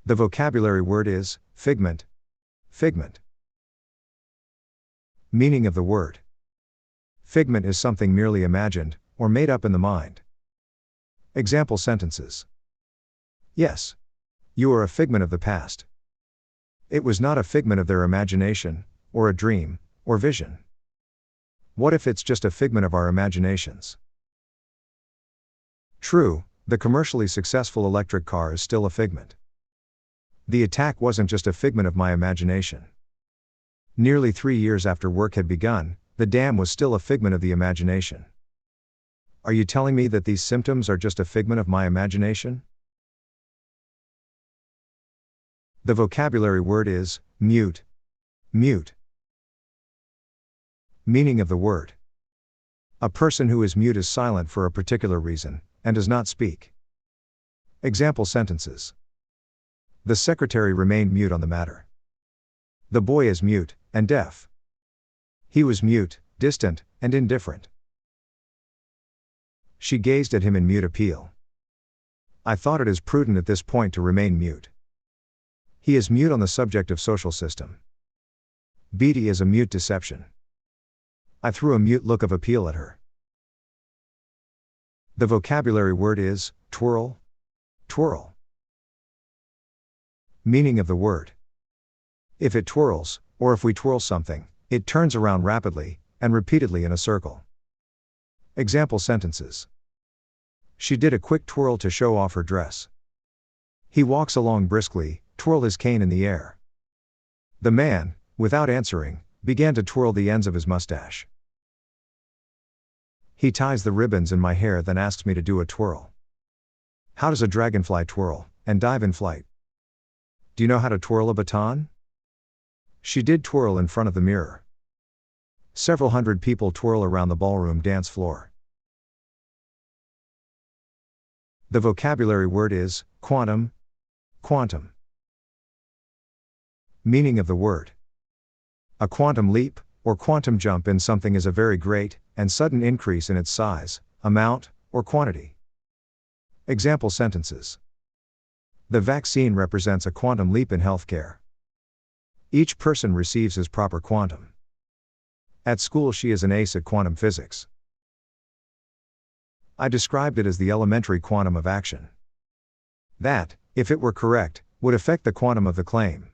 The vocabulary word is figment. Figment. Meaning of the word. Figment is something merely imagined, or made up in the mind. Example sentences. Yes. You are a figment of the past. It was not a figment of their imagination, or a dream, or vision. What if it's just a figment of our imaginations? True, the commercially successful electric car is still a figment. The attack wasn't just a figment of my imagination. Nearly 3 years after work had begun, the dam was still a figment of the imagination. Are you telling me that these symptoms are just a figment of my imagination? The vocabulary word is mute. Mute. Meaning of the word. A person who is mute is silent for a particular reason, and does not speak. Example sentences. The secretary remained mute on the matter. The boy is mute, and deaf. He was mute, distant, and indifferent. She gazed at him in mute appeal. I thought it is prudent at this point to remain mute. He is mute on the subject of social system. Beatty is a mute deception. I threw a mute look of appeal at her. The vocabulary word is twirl. Twirl. Meaning of the word. If it twirls, or if we twirl something, it turns around rapidly, and repeatedly in a circle. Example sentences. She did a quick twirl to show off her dress. He walks along briskly, twirl his cane in the air. The man, without answering, began to twirl the ends of his mustache. He ties the ribbons in my hair, then asks me to do a twirl. How does a dragonfly twirl, and dive in flight? Do you know how to twirl a baton? She did twirl in front of the mirror. Several hundred people twirl around the ballroom dance floor. The vocabulary word is quantum. Quantum. Meaning of the word. A quantum leap, or quantum jump in something is a very great, and sudden increase in its size, amount, or quantity. Example sentences. The vaccine represents a quantum leap in healthcare. Each person receives his proper quantum. At school she is an ace at quantum physics. I described it as the elementary quantum of action. That, if it were correct, would affect the quantum of the claim.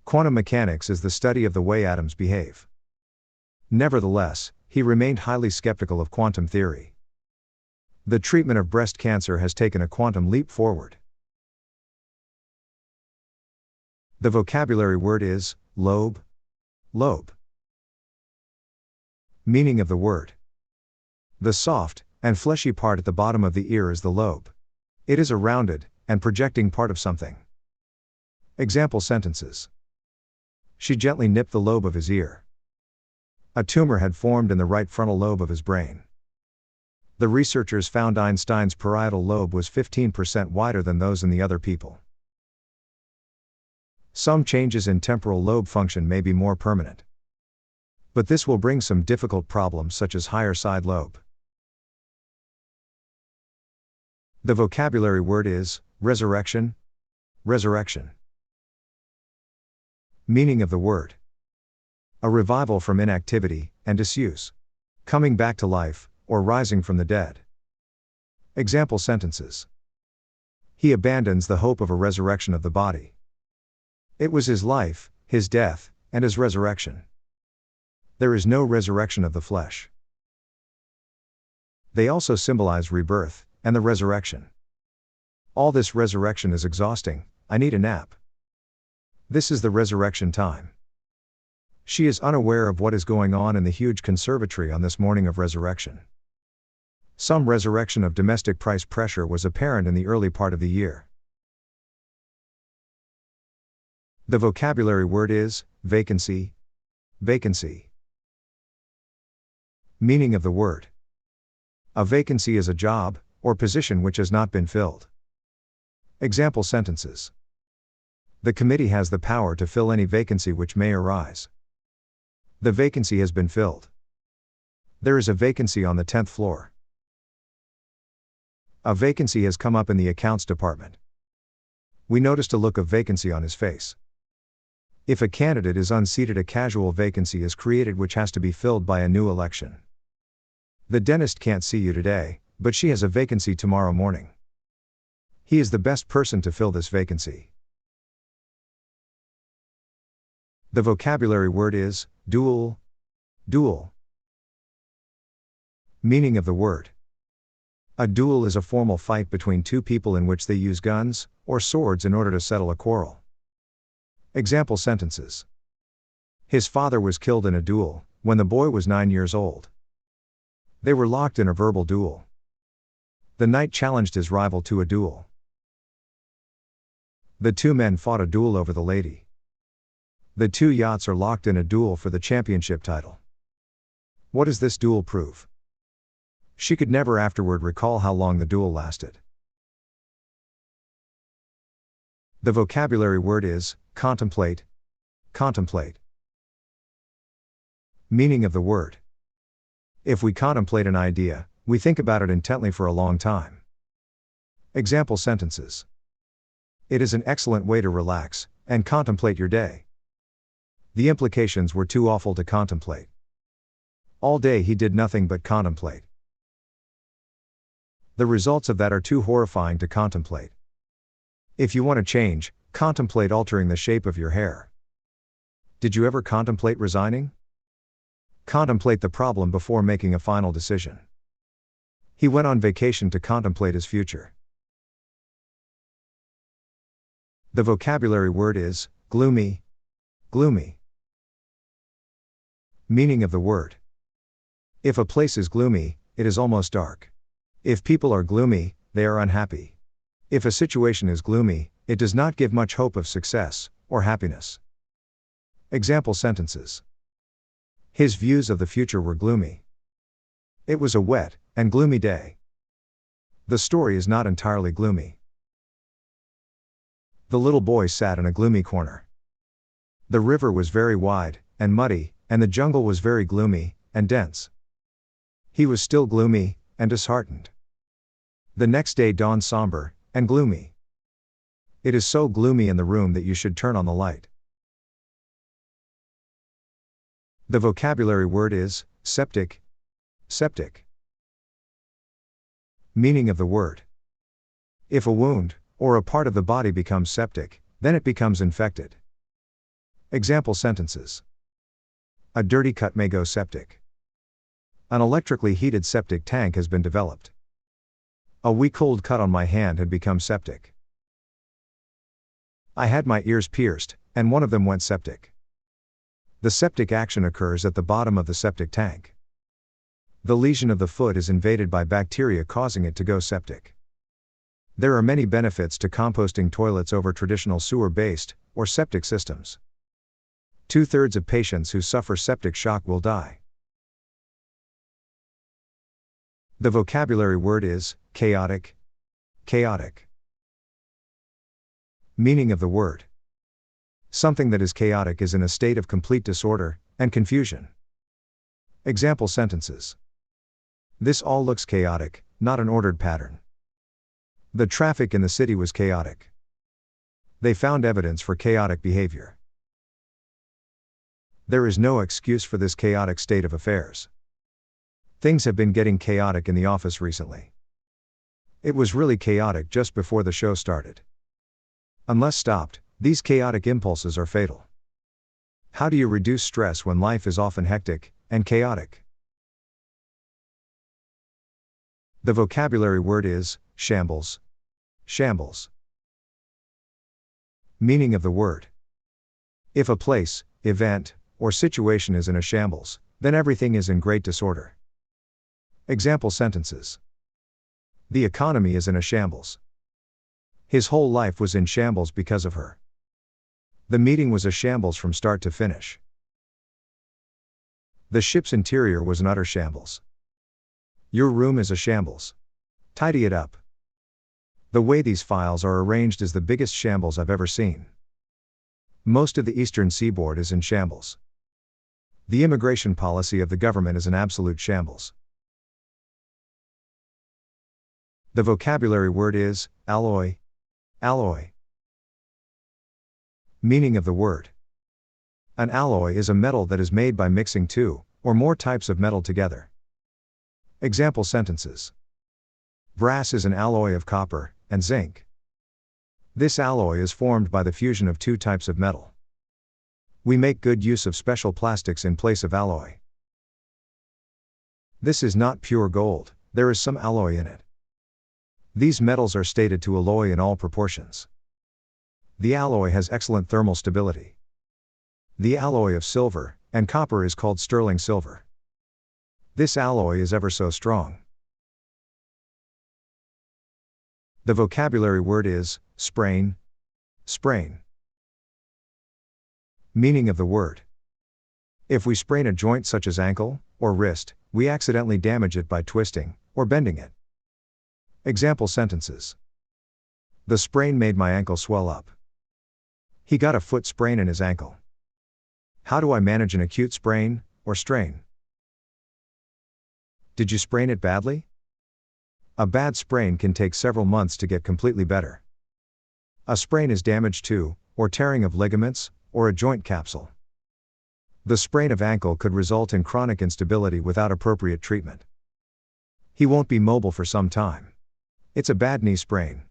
Quantum mechanics is the study of the way atoms behave. Nevertheless, he remained highly skeptical of quantum theory. The treatment of breast cancer has taken a quantum leap forward. The vocabulary word is lobe. Lobe. Meaning of the word. The soft and fleshy part at the bottom of the ear is the lobe. It is a rounded and projecting part of something. Example sentences. She gently nipped the lobe of his ear. A tumor had formed in the right frontal lobe of his brain. The researchers found Einstein's parietal lobe was 15% wider than those in the other people. Some changes in temporal lobe function may be more permanent. But this will bring some difficult problems such as higher side lobe. The vocabulary word is resurrection. Resurrection. Meaning of the word. A revival from inactivity and disuse. Coming back to life, or rising from the dead. Example sentences. He abandons the hope of a resurrection of the body. It was his life, his death, and his resurrection. There is no resurrection of the flesh. They also symbolize rebirth, and the resurrection. All this resurrection is exhausting, I need a nap. This is the resurrection time. She is unaware of what is going on in the huge conservatory on this morning of resurrection. Some resurrection of domestic price pressure was apparent in the early part of the year. The vocabulary word is vacancy. Vacancy. Meaning of the word. A vacancy is a job, or position which has not been filled. Example sentences. The committee has the power to fill any vacancy which may arise. The vacancy has been filled. There is a vacancy on the 10th floor. A vacancy has come up in the accounts department. we noticed a look of vacancy on his face. If a candidate is unseated, a casual vacancy is created which has to be filled by a new election. The dentist can't see you today, but she has a vacancy tomorrow morning. He is the best person to fill this vacancy. The vocabulary word is duel. Duel. Meaning of the word. A duel is a formal fight between two people in which they use guns or swords in order to settle a quarrel. Example sentences. His father was killed in a duel when the boy was 9 years old. They were locked in a verbal duel. The knight challenged his rival to a duel. The two men fought a duel over the lady. The two yachts are locked in a duel for the championship title. What does this duel prove? She could never afterward recall how long the duel lasted. The vocabulary word is contemplate. Contemplate. Meaning of the word. If we contemplate an idea, we think about it intently for a long time. Example sentences. It is an excellent way to relax and contemplate your day. The implications were too awful to contemplate. All day he did nothing but contemplate. The results of that are too horrifying to contemplate. If you want to change, contemplate altering the shape of your hair. Did you ever contemplate resigning? Contemplate the problem before making a final decision. He went on vacation to contemplate his future. The vocabulary word is gloomy. Gloomy. Meaning of the word. If a place is gloomy, it is almost dark. If people are gloomy, they are unhappy. If a situation is gloomy, it does not give much hope of success or happiness. Example sentences. His views of the future were gloomy. It was a wet and gloomy day. The story is not entirely gloomy. The little boy sat in a gloomy corner. The river was very wide and muddy, and the jungle was very gloomy and dense. He was still gloomy and disheartened. The next day dawned somber and gloomy. It is so gloomy in the room that you should turn on the light. The vocabulary word is septic. Septic. Meaning of the word. If a wound or a part of the body becomes septic, then it becomes infected. Example sentences. A dirty cut may go septic. An electrically heated septic tank has been developed. A weak cold cut on my hand had become septic. I had my ears pierced, and one of them went septic. The septic action occurs at the bottom of the septic tank. The lesion of the foot is invaded by bacteria, causing it to go septic. There are many benefits to composting toilets over traditional sewer-based or septic systems. 2/3 of patients who suffer septic shock will die. The vocabulary word is chaotic. Chaotic. Meaning of the word. Something that is chaotic is in a state of complete disorder and confusion. Example sentences. This all looks chaotic, not an ordered pattern. The traffic in the city was chaotic. They found evidence for chaotic behavior. There is no excuse for this chaotic state of affairs. Things have been getting chaotic in the office recently. It was really chaotic just before the show started. Unless stopped, these chaotic impulses are fatal. How do you reduce stress when life is often hectic and chaotic? The vocabulary word is shambles. Shambles. Meaning of the word. If a place, event, or situation is in a shambles, then everything is in great disorder. Example sentences. The economy is in a shambles. His whole life was in shambles because of her. The meeting was a shambles from start to finish. The ship's interior was an utter shambles. Your room is a shambles. Tidy it up. The way these files are arranged is the biggest shambles I've ever seen. Most of the eastern seaboard is in shambles. The immigration policy of the government is an absolute shambles. The vocabulary word is alloy. Alloy. Meaning of the word. An alloy is a metal that is made by mixing two or more types of metal together. Example sentences. Brass is an alloy of copper and zinc. This alloy is formed by the fusion of two types of metal. We make good use of special plastics in place of alloy. This is not pure gold, there is some alloy in it. These metals are stated to alloy in all proportions. The alloy has excellent thermal stability. The alloy of silver and copper is called sterling silver. This alloy is ever so strong. The vocabulary word is sprain. Sprain. Meaning of the word. If we sprain a joint such as ankle or wrist, we accidentally damage it by twisting or bending it. Example sentences. The sprain made my ankle swell up. He got a foot sprain in his ankle. How do I manage an acute sprain or strain? Did you sprain it badly? A bad sprain can take several months to get completely better. A sprain is damage to, or tearing of ligaments, or a joint capsule. The sprain of ankle could result in chronic instability without appropriate treatment. He won't be mobile for some time. It's a bad knee sprain.